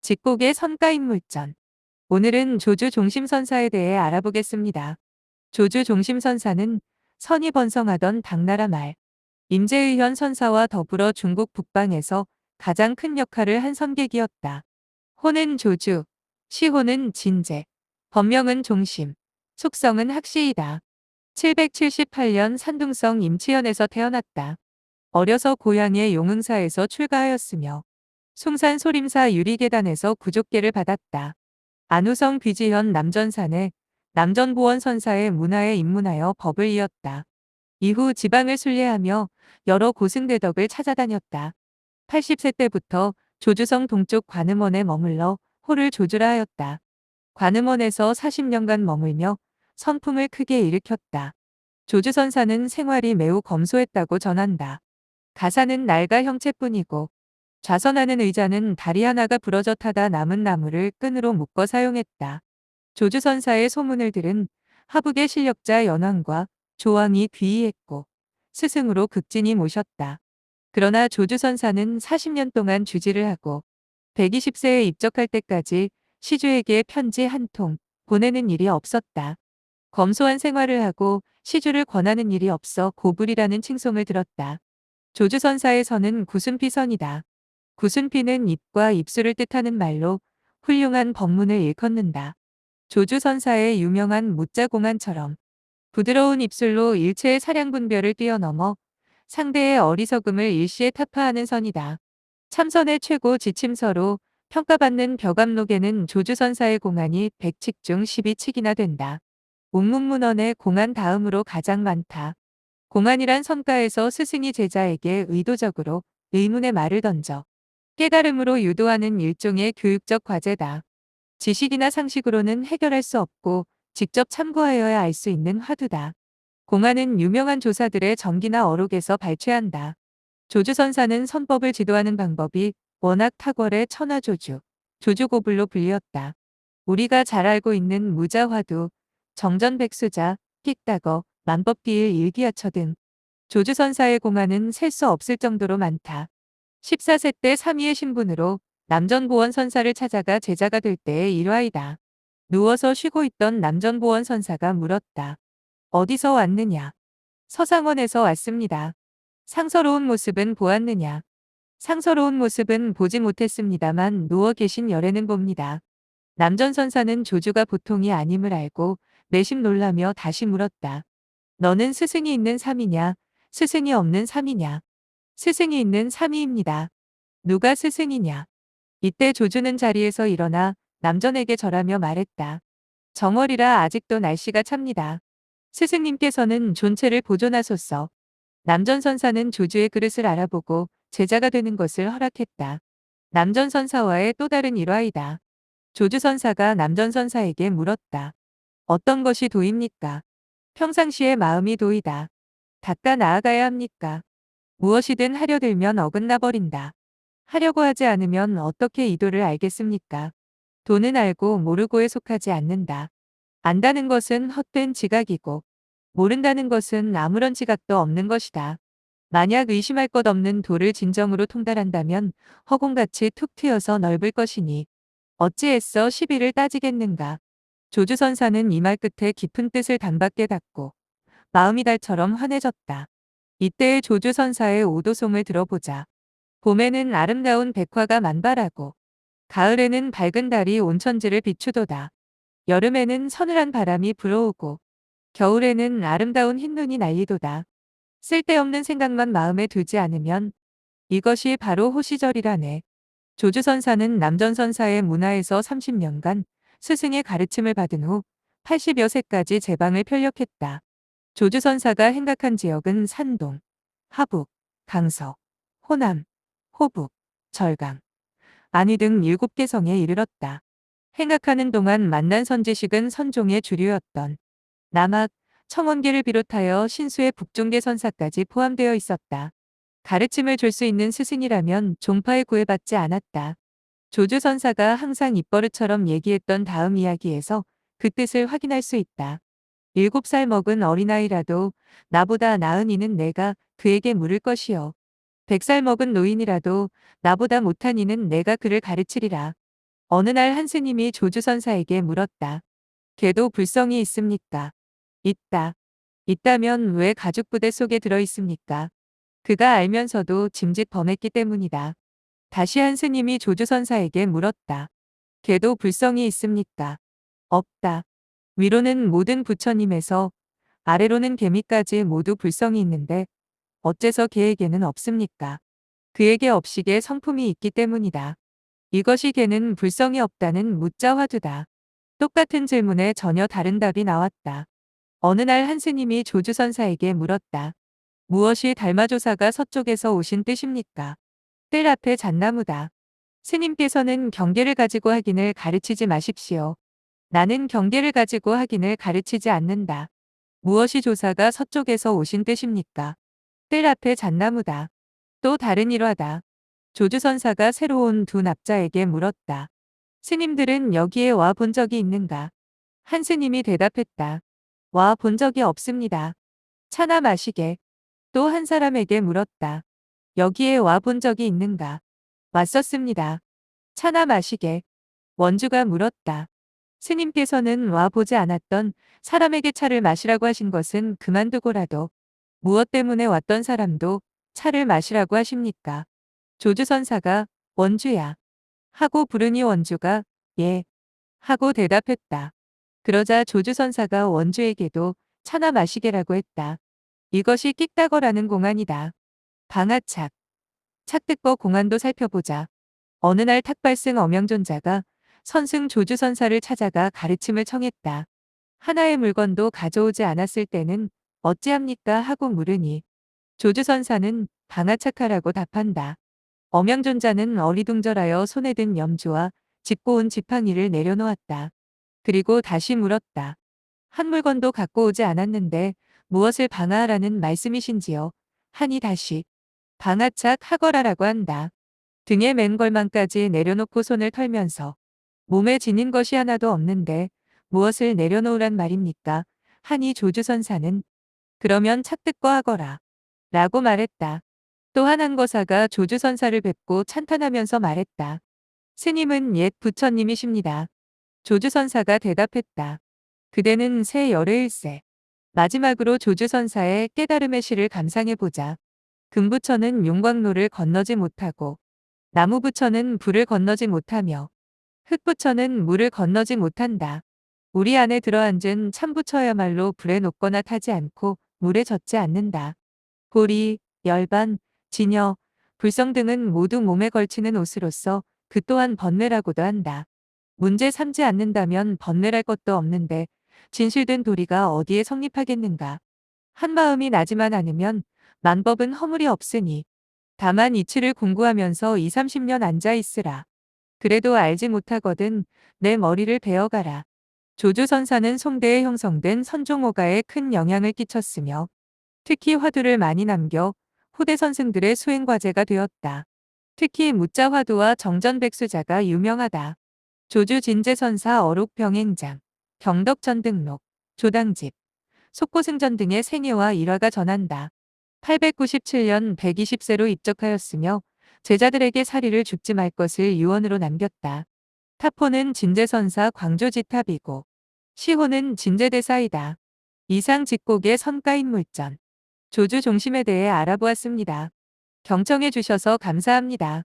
직곡의 선가인물전. 오늘은 조주 종심선사에 대해 알아보겠습니다. 조주 종심선사는 선이 번성하던 당나라 말 임재의현 선사와 더불어 중국 북방에서 가장 큰 역할을 한 선객이었다. 호는 조주, 시호는 진제, 법명은 종심, 속성은 학시이다. 778년 산둥성 임치현에서 태어났다. 어려서 고향의 용흥사에서 출가하였으며 숭산 소림사 유리계단에서 구족계를 받았다. 안우성 귀지현 남전산에 남전보원 선사의 문화에 입문하여 법을 이었다. 이후 지방을 순례하며 여러 고승대덕을 찾아다녔다. 80세 때부터 조주성 동쪽 관음원에 머물러 호를 조주라 하였다. 관음원에서 40년간 머물며 선풍을 크게 일으켰다. 조주선사는 생활이 매우 검소했다고 전한다. 가사는 낡아 형체뿐이고 좌선하는 의자는 다리 하나가 부러져 타다 남은 나무를 끈으로 묶어 사용했다. 조주선사의 소문을 들은 하북의 실력자 연왕과 조왕이 귀의했고 스승으로 극진히 모셨다. 그러나 조주선사는 40년 동안 주지를 하고 120세에 입적할 때까지 시주에게 편지 한 통 보내는 일이 없었다. 검소한 생활을 하고 시주를 권하는 일이 없어 고불이라는 칭송을 들었다. 조주선사의 선은 구순피선이다. 구순피는 입과 입술을 뜻하는 말로 훌륭한 법문을 일컫는다. 조주선사의 유명한 무자공안처럼 부드러운 입술로 일체의 사량분별을 뛰어넘어 상대의 어리석음을 일시에 타파하는 선이다. 참선의 최고 지침서로 평가받는 벼감록에는 조주선사의 공안이 100칙 중 12칙이나 된다. 옥문문헌의 공안 다음으로 가장 많다. 공안이란 성가에서 스승이 제자에게 의도적으로 의문의 말을 던져 깨달음으로 유도하는 일종의 교육적 과제다. 지식이나 상식으로는 해결할 수 없고 직접 참고하여야 알 수 있는 화두다. 공안은 유명한 조사들의 전기나 어록에서 발췌한다. 조주선사는 선법을 지도하는 방법이 워낙 탁월해 천하조주, 조주고불로 불리었다. 우리가 잘 알고 있는 무자화두, 정전백수자, 끽다거, 만법기일 일기하처 등 조주선사의 공안은 셀 수 없을 정도로 많다. 14세 때 삼위의 신분으로 남전보원 선사를 찾아가 제자가 될 때의 일화이다. 누워서 쉬고 있던 남전보원 선사가 물었다. 어디서 왔느냐? 서상원에서 왔습니다. 상서로운 모습은 보았느냐? 상서로운 모습은 보지 못했습니다만 누워 계신 열에는 봅니다. 남전선사는 조주가 보통이 아님을 알고 내심 놀라며 다시 물었다. 너는 스승이 있는 삼이냐? 스승이 없는 삼이냐? 스승이 있는 삼이입니다. 누가 스승이냐? 이때 조주는 자리에서 일어나 남전에게 절하며 말했다. 정월이라 아직도 날씨가 찹니다. 스승님께서는 존체를 보존하소서. 남전선사는 조주의 그릇을 알아보고 제자가 되는 것을 허락했다. 남전선사와의 또 다른 일화이다. 조주선사가 남전선사에게 물었다. 어떤 것이 도입니까? 평상시에 마음이 도이다. 닦아 나아가야 합니까? 무엇이든 하려 들면 어긋나 버린다. 하려고 하지 않으면 어떻게 이도를 알겠습니까? 도는 알고 모르고에 속하지 않는다. 안다는 것은 헛된 지각이고 모른다는 것은 아무런 지각도 없는 것이다. 만약 의심할 것 없는 도를 진정으로 통달한다면 허공같이 툭 트여서 넓을 것이니 어찌 애써 시비를 따지겠는가. 조주선사는 이 말 끝에 깊은 뜻을 단박에 닫고 마음이 달처럼 환해졌다. 이때의 조주선사의 오도송을 들어보자. 봄에는 아름다운 백화가 만발하고 가을에는 밝은 달이 온천지를 비추도다. 여름에는 서늘한 바람이 불어오고 겨울에는 아름다운 흰눈이 날리도다. 쓸데없는 생각만 마음에 두지 않으면 이것이 바로 호시절이라네. 조주선사는 남전선사의 문화에서 30년간 스승의 가르침을 받은 후 80여 세까지 제방을 편력했다. 조주선사가 행각한 지역은 산동, 하북, 강서, 호남, 호북, 절강, 안위 등 7개 성에 이르렀다. 행각하는 동안 만난 선지식은 선종의 주류였던 남학, 청원계를 비롯하여 신수의 북종계 선사까지 포함되어 있었다. 가르침을 줄 수 있는 스승이라면 종파에 구애받지 않았다. 조주선사가 항상 입버릇처럼 얘기했던 다음 이야기에서 그 뜻을 확인할 수 있다. 7살 먹은 어린아이라도 나보다 나은 이는 내가 그에게 물을 것이요. 100살 먹은 노인이라도 나보다 못한 이는 내가 그를 가르치리라. 어느 날 한 스님이 조주선사에게 물었다. 걔도 불성이 있습니까? 있다. 있다면 왜 가죽부대 속에 들어 있습니까? 그가 알면서도 짐짓 범했기 때문이다. 다시 한 스님이 조주선사에게 물었다. 걔도 불성이 있습니까? 없다. 위로는 모든 부처님에서 아래로는 개미까지 모두 불성이 있는데 어째서 걔에게는 없습니까? 그에게 업식의 성품이 있기 때문이다. 이것이 걔는 불성이 없다는 묻자 화두다. 똑같은 질문에 전혀 다른 답이 나왔다. 어느 날 한 스님이 조주선사에게 물었다. 무엇이 달마조사가 서쪽에서 오신 뜻입니까? 뜰 앞에 잣나무다. 스님께서는 경계를 가지고 하긴을 가르치지 마십시오. 나는 경계를 가지고 하긴을 가르치지 않는다. 무엇이 조사가 서쪽에서 오신 뜻입니까? 뜰 앞에 잣나무다. 또 다른 일화다. 조주선사가 새로 온 두 납자에게 물었다. 스님들은 여기에 와 본 적이 있는가? 한 스님이 대답했다. 와 본 적이 없습니다. 차나 마시게. 또 한 사람에게 물었다. 여기에 와 본 적이 있는가? 왔었습니다. 차나 마시게. 원주가 물었다. 스님께서는 와 보지 않았던 사람에게 차를 마시라고 하신 것은 그만두고라도 무엇 때문에 왔던 사람도 차를 마시라고 하십니까? 조주선사가 원주야 하고 부르니 원주가 예 하고 대답했다. 그러자 조주선사가 원주에게도 차나 마시게라고 했다. 이것이 끽다거라는 공안이다. 방아착. 착득거 공안도 살펴보자. 어느 날 탁발승 엄영존자가 선승 조주선사를 찾아가 가르침을 청했다. 하나의 물건도 가져오지 않았을 때는 어찌합니까 하고 물으니 조주선사는 방아착하라고 답한다. 엄영존자는 어리둥절하여 손에 든 염주와 짚고 온 지팡이를 내려놓았다. 그리고 다시 물었다. 한 물건도 갖고 오지 않았는데 무엇을 방아하라는 말씀이신지요? 하니 다시 방아착 하거라라고 한다. 등에 맨 걸망까지 내려놓고 손을 털면서 몸에 지닌 것이 하나도 없는데 무엇을 내려놓으란 말입니까? 하니 조주선사는 그러면 착득거 하거라 라고 말했다. 또한 한거사가 조주선사를 뵙고 찬탄하면서 말했다. 스님은 옛 부처님이십니다. 조주선사가 대답했다. 그대는 새 열애일세. 마지막으로 조주선사의 깨달음의 시를 감상해보자. 금부처는 용광로를 건너지 못하고 나무부처는 불을 건너지 못하며 흙부처는 물을 건너지 못한다. 우리 안에 들어앉은 참부처야말로 불에 녹거나 타지 않고 물에 젖지 않는다. 고리, 열반, 진여, 불성 등은 모두 몸에 걸치는 옷으로서 그 또한 번뇌라고도 한다. 문제 삼지 않는다면 번뇌랄 것도 없는데 진실된 도리가 어디에 성립하겠는가. 한마음이 나지만 않으면 만법은 허물이 없으니 다만 이치를 공부하면서 2, 30년 앉아 있으라. 그래도 알지 못하거든 내 머리를 베어가라. 조주선사는 송대에 형성된 선종호가에 큰 영향을 끼쳤으며 특히 화두를 많이 남겨 후대 선승들의 수행과제가 되었다. 특히 무자 화두와 정전백수자가 유명하다. 조주 진제선사 어록병행장, 경덕전등록, 조당집, 속고승전 등의 생애와 일화가 전한다. 897년 120세로 입적하였으며 제자들에게 사리를 죽지 말 것을 유언으로 남겼다. 타포는 진제선사 광조지탑이고 시호는 진제대사이다. 이상 직곡의 선가인물전 조주 종심에 대해 알아보았습니다. 경청해 주셔서 감사합니다.